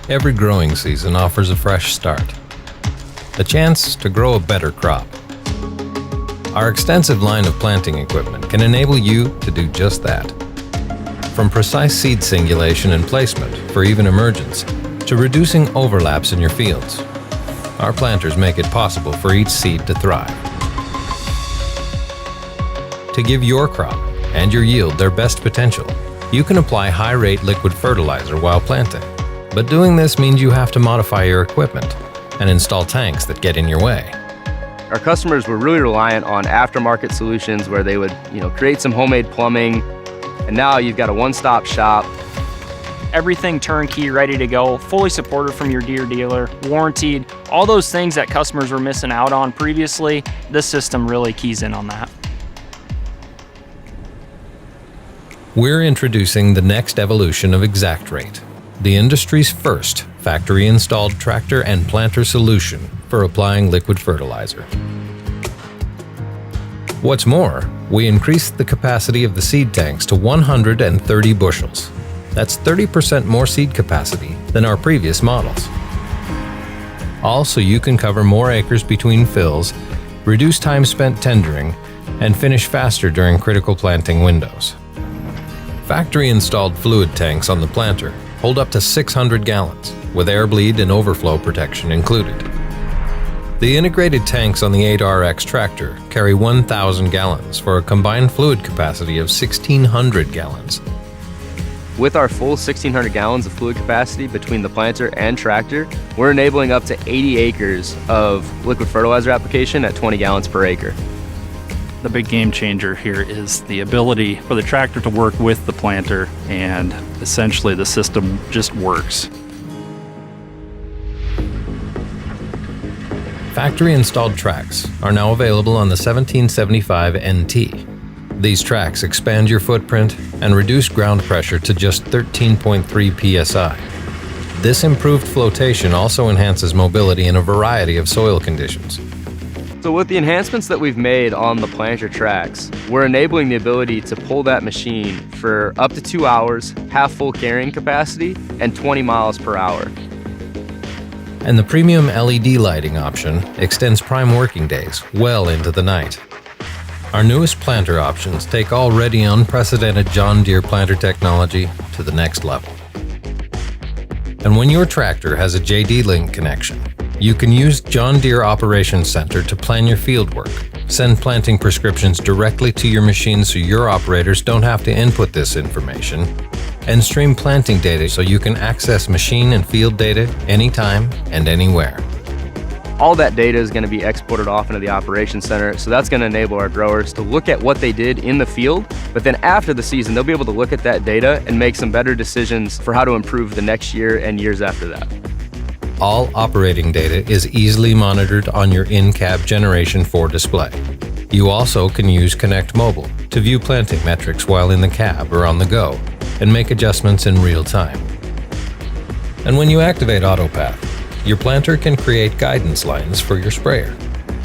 Every growing season offers a fresh start, a chance to grow a better crop. Our extensive line of planting equipment can enable you to do just that. From precise seed singulation and placement for even emergence, to reducing overlaps in your fields, our planters make it possible for each seed to thrive. To give your crop and your yield their best potential, you can apply high-rate liquid fertilizer while planting. But doing this means you have to modify your equipment and install tanks that get in your way. Our customers were really reliant on aftermarket solutions where they would, create some homemade plumbing, and now you've got a one-stop shop. Everything turnkey, ready to go, fully supported from your Deere dealer, warranted, all those things that customers were missing out on previously, this system really keys in on that. We're introducing the next evolution of ExactRate, the industry's first factory-installed tractor and planter solution for applying liquid fertilizer. What's more, we increased the capacity of the seed tanks to 130 bushels. That's 30% more seed capacity than our previous models. Also, you can cover more acres between fills, reduce time spent tendering, and finish faster during critical planting windows. Factory-installed fluid tanks on the planter hold up to 600 gallons, with air bleed and overflow protection included. The integrated tanks on the 8RX tractor carry 1,000 gallons for a combined fluid capacity of 1,600 gallons. With our full 1,600 gallons of fluid capacity between the planter and tractor, we're enabling up to 80 acres of liquid fertilizer application at 20 gallons per acre. The big game changer here is the ability for the tractor to work with the planter, and essentially the system just works. Factory-installed tracks are now available on the 1775 NT. These tracks expand your footprint and reduce ground pressure to just 13.3 psi. This improved flotation also enhances mobility in a variety of soil conditions. So with the enhancements that we've made on the planter tracks, we're enabling the ability to pull that machine for up to 2 hours, half full carrying capacity, and 20 miles per hour. And the premium LED lighting option extends prime working days well into the night. Our newest planter options take already unprecedented John Deere planter technology to the next level. And when your tractor has a JD-Link connection, you can use John Deere Operations Center to plan your field work, send planting prescriptions directly to your machine so your operators don't have to input this information, and stream planting data so you can access machine and field data anytime and anywhere. All that data is going to be exported off into the Operations Center, so that's going to enable our growers to look at what they did in the field, but then after the season, they'll be able to look at that data and make some better decisions for how to improve the next year and years after that. All operating data is easily monitored on your in-cab Generation 4 display. You also can use Connect Mobile to view planting metrics while in the cab or on the go and make adjustments in real time. And when you activate AutoPath, your planter can create guidance lines for your sprayer,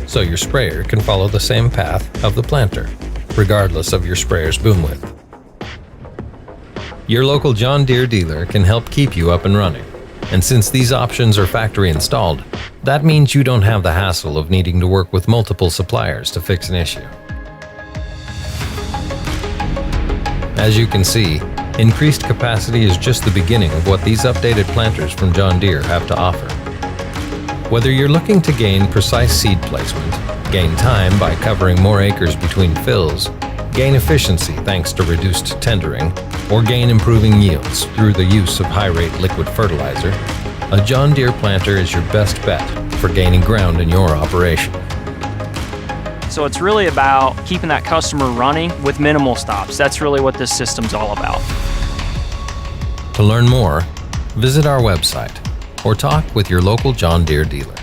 so your sprayer can follow the same path of the planter, regardless of your sprayer's boom width. Your local John Deere dealer can help keep you up and running. And since these options are factory installed, that means you don't have the hassle of needing to work with multiple suppliers to fix an issue. As you can see, increased capacity is just the beginning of what these updated planters from John Deere have to offer. Whether you're looking to gain precise seed placement, gain time by covering more acres between fills, gain efficiency thanks to reduced tendering, or gain improving yields through the use of high-rate liquid fertilizer, a John Deere planter is your best bet for gaining ground in your operation. So it's really about keeping that customer running with minimal stops. That's really what this system's all about. To learn more, visit our website or talk with your local John Deere dealer.